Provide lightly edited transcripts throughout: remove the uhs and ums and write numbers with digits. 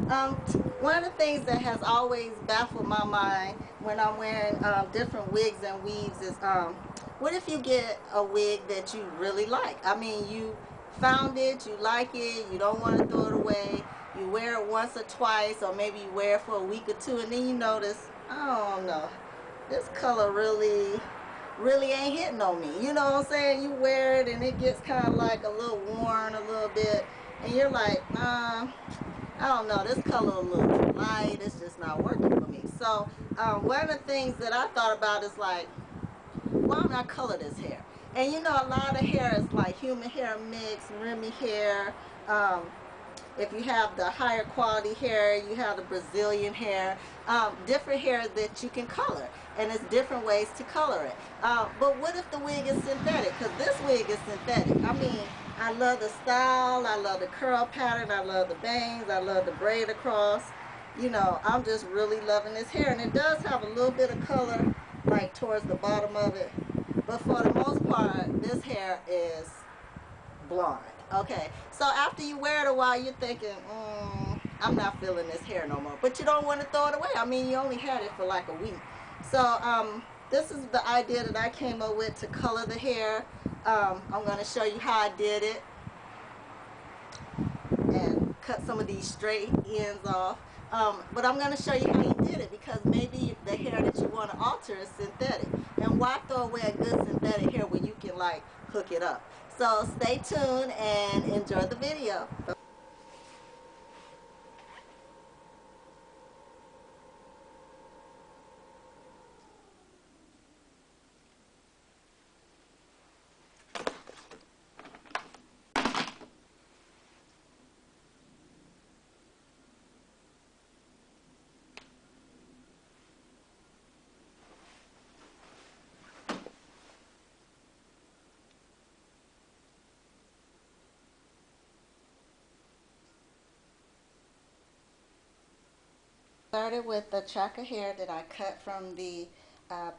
One of the things that has always baffled my mind when I'm wearing different wigs and weaves is what if you get a wig that you really like? I mean, you found it, you like it, you don't want to throw it away, you wear it once or twice, or maybe you wear it for a week or two, and then you notice, oh no, this color really ain't hitting on me. You know what I'm saying? You wear it and it gets kind of like a little worn a little bit, and you're like, I don't know, this color a little too light, it's just not working for me. So one of the things that I thought about is like, why don't I color this hair? And you know, a lot of hair is like human hair mix, Remy hair. If you have the higher quality hair, you have the Brazilian hair, different hair that you can color, and it's different ways to color it. But what if the wig is synthetic? Because this wig is synthetic. I mean, I love the style, I love the curl pattern, I love the bangs, I love the braid across. You know, I'm just really loving this hair, and it does have a little bit of color like towards the bottom of it, but for the most part this hair is blonde. Okay, so after you wear it a while, you're thinking, I'm not feeling this hair no more, but you don't want to throw it away. I mean, you only had it for like a week. So this is the idea that I came up with to color the hair. I'm going to show you how I did it and cut some of these straight ends off. But I'm going to show you how you did it, because maybe the hair that you want to alter is synthetic, and why throw away a good synthetic hair when you can like hook it up. So stay tuned and enjoy the video. Started with the track of hair that I cut from the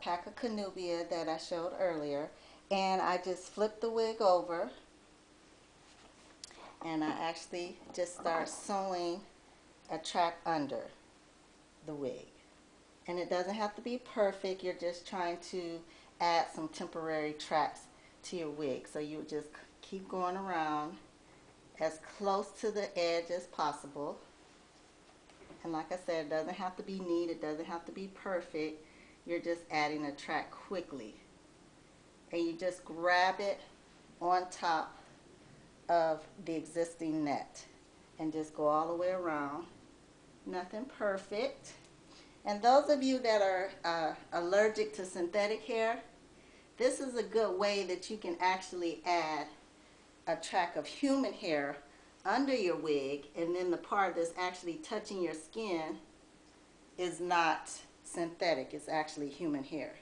pack of Kanubia that I showed earlier, and I just flipped the wig over, and I actually just start sewing a track under the wig. And it doesn't have to be perfect, you're just trying to add some temporary tracks to your wig. So you just keep going around as close to the edge as possible. And like I said, it doesn't have to be neat, it doesn't have to be perfect. You're just adding a track quickly. And you just grab it on top of the existing net and just go all the way around. Nothing perfect. And those of you that are allergic to synthetic hair, this is a good way that you can actually add a track of human hair under your wig, and then the part that's actually touching your skin is not synthetic, it's actually human hair.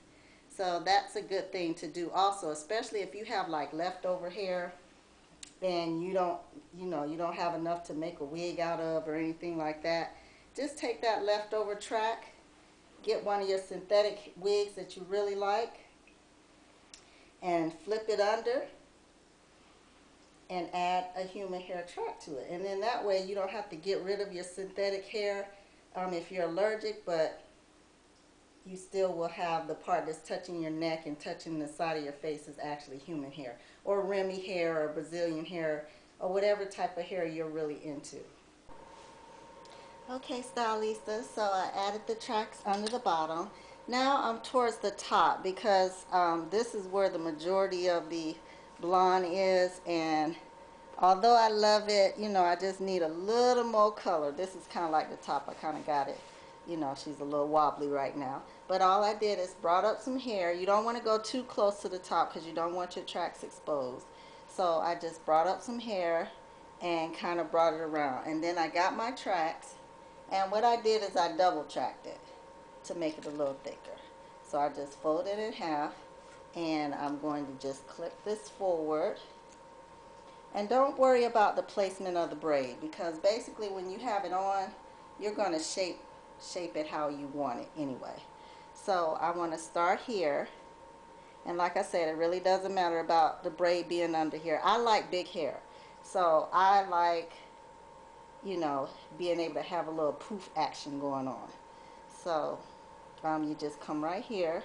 So that's a good thing to do also, especially if you have like leftover hair and you don't have enough to make a wig out of or anything like that. Just take that leftover track, get one of your synthetic wigs that you really like, and flip it under and add a human hair track to it. And then that way you don't have to get rid of your synthetic hair if you're allergic, but you still will have the part that's touching your neck and touching the side of your face is actually human hair, or Remy hair, or Brazilian hair, or whatever type of hair you're really into. Okay, stylistas, so I added the tracks under the bottom. Now I'm towards the top, because this is where the majority of the blonde is, and although I love it, you know, I just need a little more color. This is kind of like the top. I kind of got it, you know, she's a little wobbly right now. But all I did is brought up some hair. You don't want to go too close to the top because you don't want your tracks exposed. So I just brought up some hair and kind of brought it around. And then I got my tracks, and what I did is I double tracked it to make it a little thicker. So I just folded it in half, and I'm going to just clip this forward. And don't worry about the placement of the braid, because basically when you have it on, you're going to shape it how you want it anyway. So I want to start here, and like I said, it really doesn't matter about the braid being under here. I like big hair, so I like you know, being able to have a little poof action going on. So you just come right here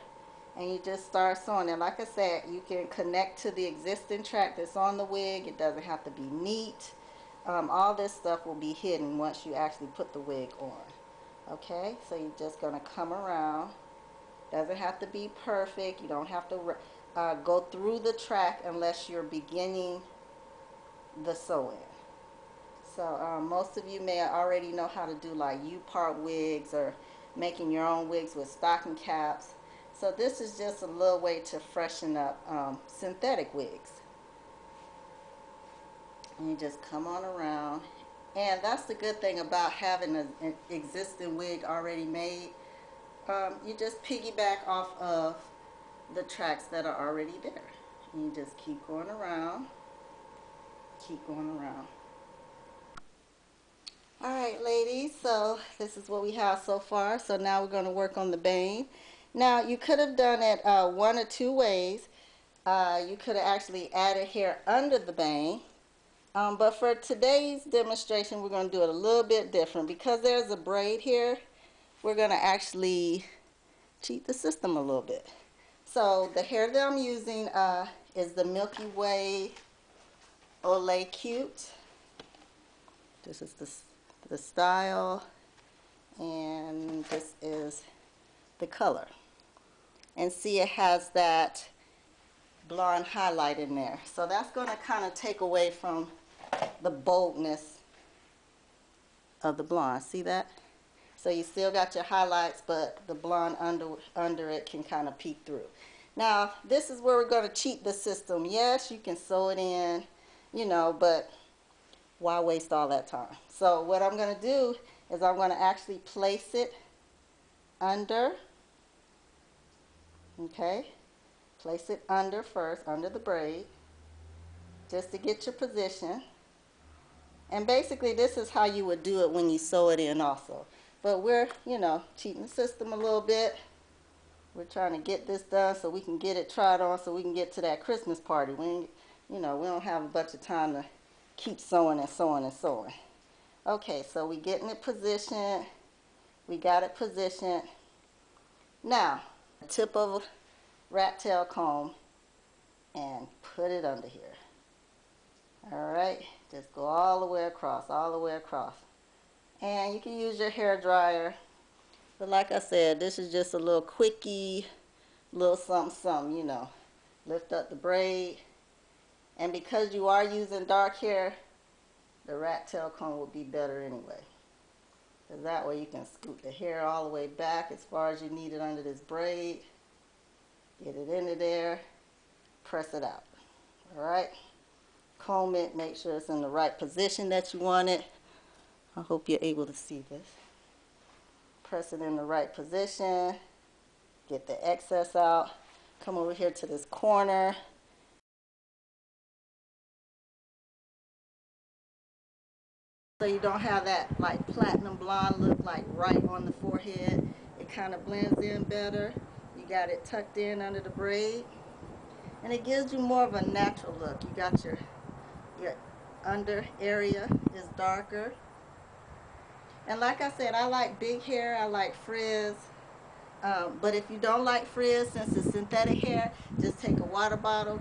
and you just start sewing. And like I said, you can connect to the existing track that's on the wig. It doesn't have to be neat. All this stuff will be hidden once you actually put the wig on. Okay, so you're just going to come around. Doesn't have to be perfect. You don't have to go through the track unless you're beginning the sewing. So most of you may already know how to do like U-part wigs or making your own wigs with stocking caps. So this is just a little way to freshen up synthetic wigs. And you just come on around. And that's the good thing about having an existing wig already made. You just piggyback off of the tracks that are already there. And you just keep going around. Keep going around. Alright ladies, so this is what we have so far. So now we're going to work on the bane. Now you could have done it one or two ways. You could have actually added hair under the bane. But for today's demonstration we're going to do it a little bit different. Because there's a braid here, we're going to actually cheat the system a little bit. So the hair that I'm using is the Milky Way Olay Cute. This is the style, and this is the color. And see, it has that blonde highlight in there. So that's going to kind of take away from the boldness of the blonde. See that? So you still got your highlights, but the blonde under it can kind of peek through. Now, this is where we're going to cheat the system. Yes, you can sew it in, you know, but why waste all that time? So what I'm going to do is I'm going to actually place it under, okay? Place it under first, under the braid, just to get your position. And basically this is how you would do it when you sew it in also. But we're, you know, cheating the system a little bit. We're trying to get this done so we can get it tried on so we can get to that Christmas party. We don't have a bunch of time to keep sewing and sewing and sewing. Okay, so we getting it positioned. We got it positioned. Now, the tip of a rat tail comb and put it under here. Alright, just go all the way across, all the way across. And you can use your hair dryer. But like I said, this is just a little quickie, little something, something, you know. Lift up the braid. And because you are using dark hair, the rat tail comb will be better anyway. Because that way you can scoop the hair all the way back as far as you need it under this braid. Get it into there. Press it out. Alright. Comb it. Make sure it's in the right position that you want it. I hope you're able to see this. Press it in the right position. Get the excess out. Come over here to this corner. So you don't have that like platinum blonde look like right on the forehead. It kind of blends in better. You got it tucked in under the braid. And it gives you more of a natural look. You got your under area is darker. And like I said, I like big hair. I like frizz. But if you don't like frizz, since it's synthetic hair, just take a water bottle.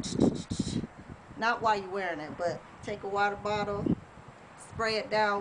Not while you're wearing it, but take a water bottle, spray it down